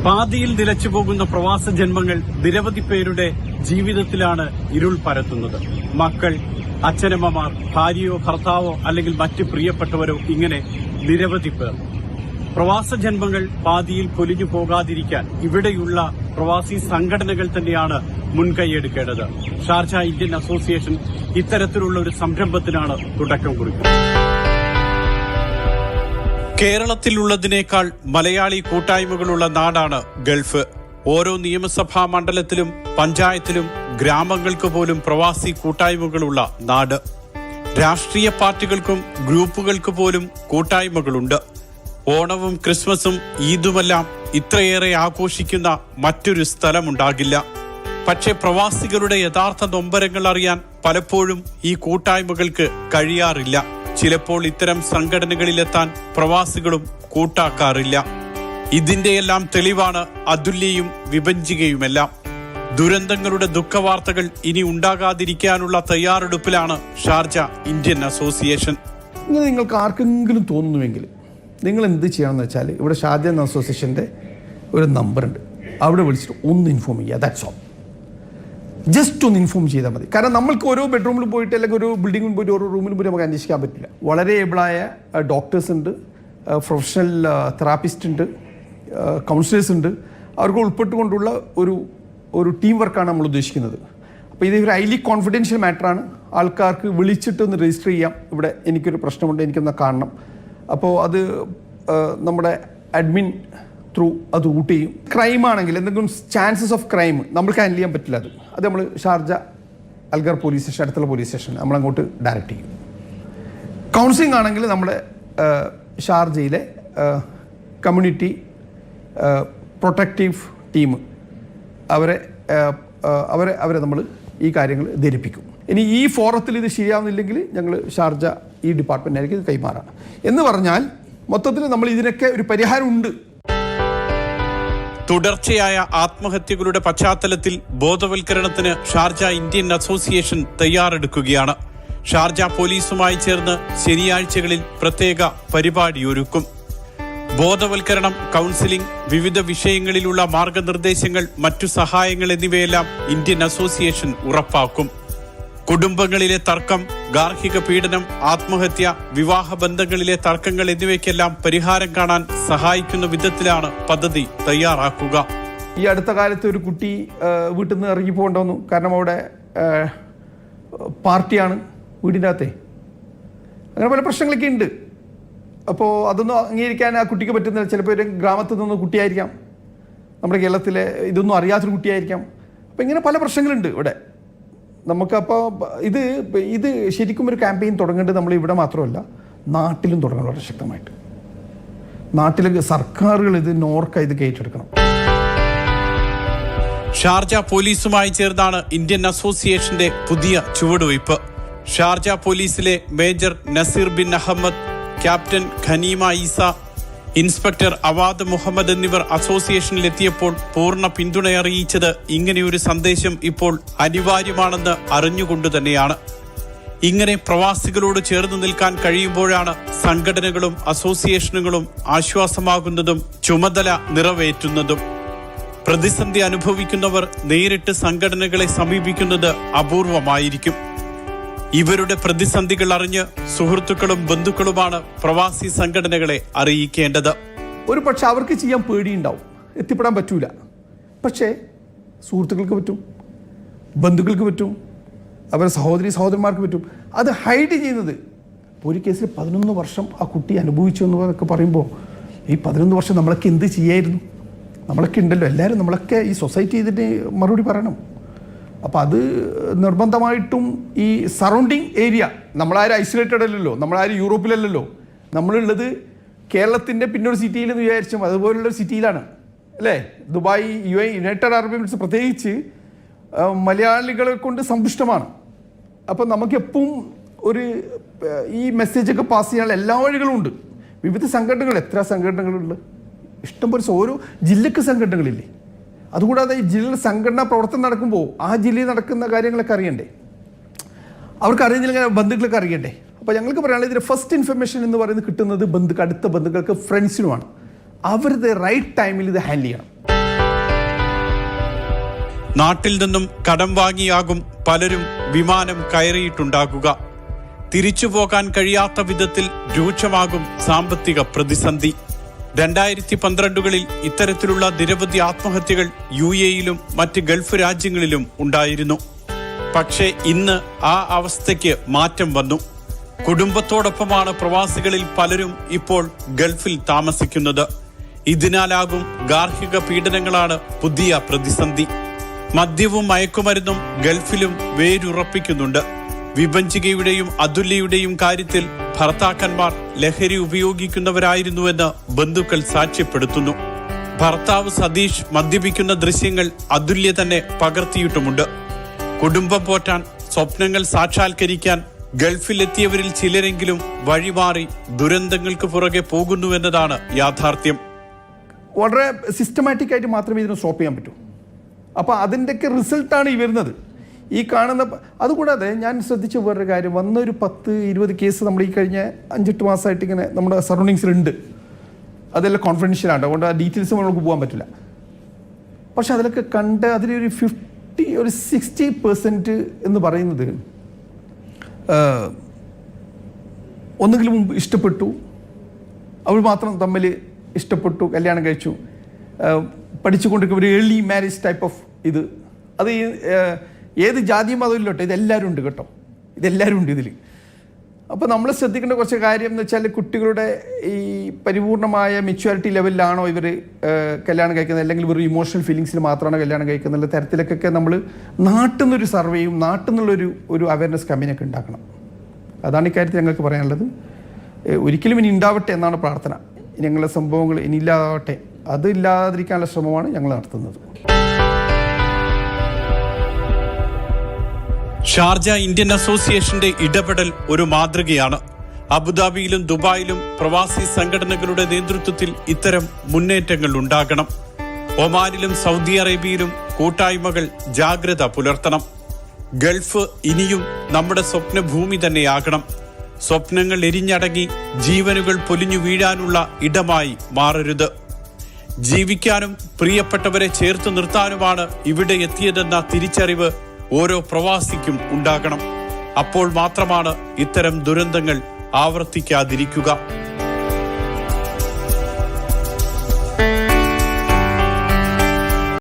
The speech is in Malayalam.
പാതിയിൽ നിലച്ചു പോകുന്ന പ്രവാസ ജന്മങ്ങൾ നിരവധി പേരുടെ ജീവിതത്തിലാണ് ഇരുൾ പരത്തുന്നത്. മക്കൾ, അച്ഛനമ്മമാർ, ഭാര്യയോ ഭർത്താവോ അല്ലെങ്കിൽ മറ്റ് പ്രിയപ്പെട്ടവരോ, ഇങ്ങനെ നിരവധി പേർ. പ്രവാസ ജന്മങ്ങൾ പാതിയിൽ പൊലിഞ്ഞു പോകാതിരിക്കാൻ ഇവിടെയുള്ള പ്രവാസി സംഘടനകൾ തന്നെയാണ് മുൻകൈയെടുക്കേണ്ടത്. ഷാർജ ഇന്ത്യൻ അസോസിയേഷൻ ഇത്തരത്തിലുള്ള ഒരു സംരംഭത്തിനാണ് തുടക്കം കുറിക്കുന്നത്. കേരളത്തിലുള്ളതിനേക്കാൾ മലയാളി കൂട്ടായ്മകളുള്ള നാടാണ് ഗൾഫ്. ഓരോ നിയമസഭാ മണ്ഡലത്തിലും പഞ്ചായത്തിലും ഗ്രാമങ്ങൾക്ക് പോലും പ്രവാസി കൂട്ടായ്മകളുള്ള നാട്. രാഷ്ട്രീയ പാർട്ടികൾക്കും ഗ്രൂപ്പുകൾക്ക് പോലും കൂട്ടായ്മകളുണ്ട്. ഓണവും ക്രിസ്മസും ഈദുമെല്ലാം ഇത്രയേറെ ആഘോഷിക്കുന്ന മറ്റൊരു സ്ഥലമുണ്ടാകില്ല. പക്ഷേ പ്രവാസികളുടെ യഥാർത്ഥ നൊമ്പരങ്ങൾ അറിയാൻ പലപ്പോഴും ഈ കൂട്ടായ്മകൾക്ക് കഴിയാറില്ല. ചിലപ്പോൾ ഇത്തരം സംഘടനകളിലെത്താൻ പ്രവാസികളും കൂട്ടാക്കാറില്ല. ഇതിന്റെയെല്ലാം തെളിവാണ് അതുല്യയും വിഭജികയുമെല്ലാം. ദുരന്തങ്ങളുടെ ദുഃഖവാർത്തകൾ ഇനി ഉണ്ടാകാതിരിക്കാനുള്ള തയ്യാറെടുപ്പിലാണ് ഷാർജ ഇന്ത്യൻ അസോസിയേഷൻ. ഇങ്ങനെ നിങ്ങൾക്ക് ആർക്കെങ്കിലും തോന്നുന്നുവെങ്കിൽ നിങ്ങൾ എന്ത് ചെയ്യണമെന്ന് വെച്ചാൽ, ഇവിടെ ഷാർജ അസോസിയേഷൻ്റെ ഒരു നമ്പറുണ്ട്, അവിടെ വിളിച്ചിട്ട് ഒന്ന് ഇൻഫോം ചെയ്യുക. That's all. ജസ്റ്റ് ഒന്ന് ഇൻഫോം ചെയ്താൽ മതി. കാരണം നമ്മൾക്ക് ഓരോ ബെഡ്റൂമിൽ പോയിട്ട് അല്ലെങ്കിൽ ഒരു ബിൽഡിങ്ങിൽ പോയിട്ട് ഓരോ റൂമിൽ പോയിട്ട് നമുക്ക് അന്വേഷിക്കാൻ പറ്റില്ല. വളരെ ഏബിളായ ഡോക്ടേഴ്സ് ഉണ്ട്, പ്രൊഫഷണൽ തെറാപ്പിസ്റ്റ് ഉണ്ട്, കൗൺസിലേഴ്സ് ഉണ്ട്. അവർക്ക് ഉൾപ്പെട്ടുകൊണ്ടുള്ള ഒരു ടീം വർക്കാണ് നമ്മൾ ഉദ്ദേശിക്കുന്നത്. അപ്പോൾ ഇത് ഒരു ഹൈലി കോൺഫിഡൻഷ്യൽ മാറ്ററാണ്. ആൾക്കാർക്ക് വിളിച്ചിട്ട് ഒന്ന് രജിസ്റ്റർ ചെയ്യാം. ഇവിടെ എനിക്കൊരു പ്രശ്നമുണ്ട്, എനിക്കൊന്ന് കാണണം. അപ്പോൾ അത് നമ്മുടെ അഡ്മിൻ ത്രൂ അത് റൂട്ട് ചെയ്യും. ക്രൈം ആണെങ്കിൽ എന്തെങ്കിലും ചാൻസസ് ഓഫ് ക്രൈം നമ്മൾക്ക് ഹാൻഡിൽ ചെയ്യാൻ പറ്റില്ല. അത് നമ്മൾ ഷാർജ അൽഗർ പോലീസ് സ്റ്റേഷൻ, അടുത്തുള്ള പോലീസ് സ്റ്റേഷൻ നമ്മളങ്ങോട്ട് ഡയറക്റ്റ് ചെയ്യും. കൗൺസിലിംഗ് ആണെങ്കിൽ നമ്മുടെ ഷാർജയിലെ കമ്മ്യൂണിറ്റി പ്രൊട്ടക്റ്റീവ് ടീം അവരെ നമ്മൾ ഈ കാര്യങ്ങൾ ധരിപ്പിക്കും. ഇനി ഈ ഫോറത്തിൽ ഇത് ശരിയാവുന്നില്ലെങ്കിൽ ഞങ്ങൾ ഷാർജ ഈ ഡിപ്പാർട്ട്മെൻറ്റിനായിരിക്കും ഇത് കൈമാറാം. എന്ന് പറഞ്ഞാൽ മൊത്തത്തിൽ നമ്മൾ ഇതിനൊക്കെ ഒരു പരിഹാരമുണ്ട്. തുടർച്ചയായ ആത്മഹത്യകളുടെ പശ്ചാത്തലത്തിൽ ബോധവൽക്കരണത്തിന് ഷാർജ ഇന്ത്യൻ അസോസിയേഷൻ തയ്യാറെടുക്കുകയാണ്. ഷാർജ പോലീസുമായി ചേർന്ന് ശനിയാഴ്ചകളിൽ പ്രത്യേക പരിപാടിയൊരുക്കും. ബോധവൽക്കരണം, കൗൺസിലിംഗ്, വിവിധ വിഷയങ്ങളിലുള്ള മാർഗനിർദ്ദേശങ്ങൾ, മറ്റു സഹായങ്ങൾ എന്നിവയെല്ലാം ഇന്ത്യൻ അസോസിയേഷൻ ഉറപ്പാക്കും. കുടുംബങ്ങളിലെ തർക്കം, ഗാർഹിക പീഡനം, ആത്മഹത്യ, വിവാഹ ബന്ധങ്ങളിലെ തർക്കങ്ങൾ എന്നിവയ്ക്കെല്ലാം പരിഹാരം കാണാൻ സഹായിക്കുന്ന വിധത്തിലാണ് പദ്ധതി തയ്യാറാക്കുക. ഈ അടുത്ത കാലത്ത് ഒരു കുട്ടി വീട്ടിൽ നിന്ന് ഇറങ്ങി പോകേണ്ടി. കാരണം അവിടെ പാർട്ടിയാണ് വീടിൻ്റെ അകത്തെ. അങ്ങനെ പല പ്രശ്നങ്ങളൊക്കെ ഉണ്ട്. അപ്പോൾ അതൊന്നും അംഗീകരിക്കാൻ ആ കുട്ടിക്ക് പറ്റുന്നില്ല. ചിലപ്പോൾ ഒരു ഗ്രാമത്തിൽ നിന്ന് കുട്ടിയായിരിക്കാം, നമ്മുടെ കേരളത്തിലെ ഇതൊന്നും അറിയാത്തൊരു കുട്ടിയായിരിക്കാം. അപ്പോൾ ഇങ്ങനെ പല പ്രശ്നങ്ങളുണ്ട് ഇവിടെ. നമുക്കപ്പോൾ ഇത് ശരിക്കും ഒരു ക്യാമ്പയിൻ തുടങ്ങേണ്ടത് നമ്മൾ ഇവിടെ മാത്രമല്ല, നാട്ടിലും തുടങ്ങണം. വളരെ ശക്തമായിട്ട് നാട്ടിലെ സർക്കാരുകൾ ഇത് ഏറ്റെടുക്കണം. ഷാർജ പോലീസുമായി ചേർന്നാണ് ഇന്ത്യൻ അസോസിയേഷന്റെ പുതിയ ചുവടുവയ്പ്. ഷാർജ പോലീസിലെ major Naseer bin Ahmed, captain Ghanima Eisa, inspector Awad Mohammed എന്നിവർ അസോസിയേഷനിലെത്തിയപ്പോൾ പൂർണ്ണ പിന്തുണയറിയിച്ചത് ഇങ്ങനെയൊരു സന്ദേശം ഇപ്പോൾ അനിവാര്യമാണെന്ന് അറിഞ്ഞുകൊണ്ട് തന്നെയാണ്. ഇങ്ങനെ പ്രവാസികളോട് ചേർന്ന് നിൽക്കാൻ കഴിയുമ്പോഴാണ് സംഘടനകളും അസോസിയേഷനുകളും ആശ്വാസമാകുന്നതും ചുമതല നിറവേറ്റുന്നതും. പ്രതിസന്ധി അനുഭവിക്കുന്നവർ നേരിട്ട് സംഘടനകളെ സമീപിക്കുന്നത് അപൂർവമായിരിക്കും. ഇവരുടെ പ്രതിസന്ധികൾ അറിഞ്ഞ് സുഹൃത്തുക്കളും ബന്ധുക്കളുമാണ് പ്രവാസി സംഘടനകളെ അറിയിക്കേണ്ടത്. ഒരു പക്ഷെ അവർക്ക് ചെയ്യാൻ പേടിയുണ്ടാവും, എത്തിപ്പെടാൻ പറ്റൂല. പക്ഷേ സുഹൃത്തുക്കൾക്ക് പറ്റും, ബന്ധുക്കൾക്ക് പറ്റും, അവരുടെ സഹോദരന്മാർക്ക് പറ്റും. അത് ഹൈഡ് ചെയ്യുന്നത് ഒരു കേസിൽ 11 വർഷം ആ കുട്ടി അനുഭവിച്ചു എന്നൊക്കെ പറയുമ്പോൾ, ഈ 11 വർഷം നമ്മളൊക്കെ എന്ത് ചെയ്യായിരുന്നു? നമ്മളൊക്കെ ഉണ്ടല്ലോ, എല്ലാവരും നമ്മളൊക്കെ ഈ സൊസൈറ്റി ഇതിന് മറുപടി പറയണം. അപ്പോൾ അത് നിർബന്ധമായിട്ടും ഈ സറൗണ്ടിങ് ഏരിയ, നമ്മളാരും ഐസൊലേറ്റഡ് അല്ലല്ലോ, നമ്മളാരും യൂറോപ്പിലല്ലല്ലോ, നമ്മളുള്ളത് കേരളത്തിൻ്റെ പിന്നൊരു സിറ്റിയിലെന്ന് വിചാരിച്ചും അതുപോലുള്ളൊരു സിറ്റിയിലാണ് അല്ലേ. ദുബായ്, യുണൈറ്റഡ് അറബ് എമിറേറ്റ്സ് പ്രത്യേകിച്ച് മലയാളികളെ കൊണ്ട് സമ്പുഷ്ടമാണ്. അപ്പോൾ നമുക്കെപ്പോഴും ഈ മെസ്സേജൊക്കെ പാസ് ചെയ്യാനുള്ള എല്ലാ വഴികളും ഉണ്ട്. വിവിധ സംഘടനകൾ, എത്ര സംഘടനകളുണ്ട്, ഇഷ്ടംപോലെ ഓരോ ജില്ലക്ക് സംഘടനകളില്ലേ. അതുകൂടാതെ ഈ ജില്ലയിൽ സംഘടനാ പ്രവർത്തനം നടക്കുമ്പോൾ ആ ജില്ലയിൽ നടക്കുന്ന കാര്യങ്ങളൊക്കെ അറിയണ്ടേ, അവർക്ക് അറിയുന്നില്ലെങ്കിൽ ബന്ധുക്കൾക്ക് അറിയണ്ടേ. അപ്പോൾ ഞങ്ങൾക്ക് പറയാനുള്ളത്, ഇതിൻ്റെ ഫസ്റ്റ് ഇൻഫർമേഷൻ എന്ന് പറയുന്നത് കിട്ടുന്നത് അടുത്ത ബന്ധുക്കൾക്ക്, ഫ്രണ്ട്സിനുമാണ്. അവർ റൈറ്റ് ടൈമിൽ ഇത് ഹാൻഡിൽ ചെയ്യണം. നാട്ടിൽ നിന്നും കടം വാങ്ങിയാകും പലരും വിമാനം കയറിയിട്ടുണ്ടാകുക. തിരിച്ചു പോകാൻ കഴിയാത്ത വിധത്തിൽ രൂക്ഷമാകും സാമ്പത്തിക പ്രതിസന്ധി. 2012കളിൽ ഇത്തരത്തിലുള്ള നിരവധി ആത്മഹത്യകൾ UAEയിലും മറ്റ് ഗൾഫ് രാജ്യങ്ങളിലും ഉണ്ടായിരുന്നു. പക്ഷേ ഇന്ന് ആ അവസ്ഥയ്ക്ക് മാറ്റം വന്നു. കുടുംബത്തോടൊപ്പമാണ് പ്രവാസികളിൽ പലരും ഇപ്പോൾ ഗൾഫിൽ താമസിക്കുന്നത്. ഇതിനാലാകും ഗാർഹിക പീഡനങ്ങളാണ് പുതിയ പ്രതിസന്ധി. മദ്യവും മയക്കുമരുന്നും ഗൾഫിലും വേരുറപ്പിക്കുന്നുണ്ട്. വിഭജികയുടെയും അതുല്യയുടെയും കാര്യത്തിൽ ഭർത്താക്കന്മാർ ലഹരി ഉപയോഗിക്കുന്നവരായിരുന്നുവെന്ന് ബന്ധുക്കൾ സാക്ഷ്യപ്പെടുത്തുന്നു. ഭർത്താവ് സതീഷ് മദ്യപിക്കുന്ന ദൃശ്യങ്ങൾ അതുല്യ തന്നെ പകർത്തിയിട്ടുമുണ്ട്. കുടുംബം പോറ്റാൻ, സ്വപ്നങ്ങൾ സാക്ഷാത്കരിക്കാൻ ഗൾഫിലെത്തിയവരിൽ ചിലരെങ്കിലും വഴിമാറി ദുരന്തങ്ങൾക്ക് പുറകെ പോകുന്നുവെന്നതാണ് യാഥാർത്ഥ്യം. വളരെ സിസ്റ്റമാറ്റിക് ആയിട്ട് മാത്രമേ ഇതിനെ സ്റ്റോപ്പ് ചെയ്യാൻ പറ്റൂ. അപ്പോൾ അതിൻ്റെയൊക്കെ റിസൾട്ടാണ് ഈ വരുന്നത്, ഈ കാണുന്ന. അതുകൂടാതെ ഞാൻ ശ്രദ്ധിച്ച വേറൊരു കാര്യം, വന്നൊരു 10-20 കേസ് നമ്മൾ ഈ കഴിഞ്ഞ 5-8 മാസമായിട്ട് ഇങ്ങനെ നമ്മുടെ സറൗണ്ടിങ്സിലുണ്ട്. അതെല്ലാം കോൺഫിഡൻഷ്യലാണ്, അതുകൊണ്ട് ആ ഡീറ്റെയിൽസ് നമുക്ക് പോകാൻ പറ്റില്ല. പക്ഷെ അതിലൊക്കെ കണ്ട് അതിലൊരു 60% എന്ന് പറയുന്നത് ഒന്നുകിലും മുമ്പ് ഇഷ്ടപ്പെട്ടു, അവർ മാത്രം തമ്മിൽ ഇഷ്ടപ്പെട്ടു, കല്യാണം കഴിച്ചു, പഠിച്ചുകൊണ്ടിരിക്കുന്ന ഒരു ഏർലി മാരേജ് ടൈപ്പ് ഓഫ് ഇത്. അത് ഏത് ജാതി മതമില്ലോട്ടെ ഇതെല്ലാവരും ഉണ്ട് കേട്ടോ, ഇതെല്ലാവരും ഉണ്ട് ഇതിൽ. അപ്പോൾ നമ്മൾ ശ്രദ്ധിക്കേണ്ട കുറച്ച് കാര്യം എന്ന് വെച്ചാൽ, കുട്ടികളുടെ ഈ പരിപൂർണമായ മെച്യൂരിറ്റി ലെവലിലാണോ ഇവർ കല്യാണം കഴിക്കുന്നത്, അല്ലെങ്കിൽ വെറും ഇമോഷണൽ ഫീലിങ്സിൽ മാത്രമാണോ കല്യാണം കഴിക്കുന്നത് തരത്തിലേക്കൊക്കെ നമ്മൾ നാട്ടിൽ നിന്നൊരു സർവേയും നാട്ടിൽ നിന്നുള്ളൊരു അവയർനെസ് കമ്പനിയൊക്കെ ഉണ്ടാക്കണം. അതാണ് ഇക്കാര്യത്തിൽ ഞങ്ങൾക്ക് പറയാനുള്ളത്. ഒരിക്കലും ഇനി ഉണ്ടാവട്ടെ എന്നാണ് പ്രാർത്ഥന. ഞങ്ങളുടെ സംഭവങ്ങൾ ഇനി ഇല്ലാവട്ടെ, അത് ഇല്ലാതിരിക്കാനുള്ള ശ്രമമാണ് ഞങ്ങൾ നടത്തുന്നത്. ഷാർജ ഇന്ത്യൻ അസോസിയേഷന്റെ ഇടപെടൽ ഒരു മാതൃകയാണ്. അബുദാബിയിലും ദുബായിലും പ്രവാസി സംഘടനകളുടെ നേതൃത്വത്തിൽ ഇത്തരം മുന്നേറ്റങ്ങൾ ഉണ്ടാകണം. ഒമാനിലും സൗദി അറേബ്യയിലും കൂട്ടായ്മകൾ ജാഗ്രത പുലർത്തണം. ഗൾഫ് ഇനിയും നമ്മുടെ സ്വപ്നഭൂമി തന്നെയാകണം. സ്വപ്നങ്ങൾ എരിഞ്ഞടങ്ങി ജീവനുകൾ പൊലിഞ്ഞു വീഴാനുള്ള ഇടമായി മാറരുത്. ജീവിക്കാനും പ്രിയപ്പെട്ടവരെ ചേർത്ത് നിർത്താനുമാണ് ഇവിടെ എത്തിയതെന്ന തിരിച്ചറിവ് ഓരോ പ്രവാസിക്കും ഉണ്ടാകണം. അപ്പോൾ മാത്രമാണ് ഇത്തരം ദുരന്തങ്ങൾ ആവർത്തിക്കാതിരിക്കുക.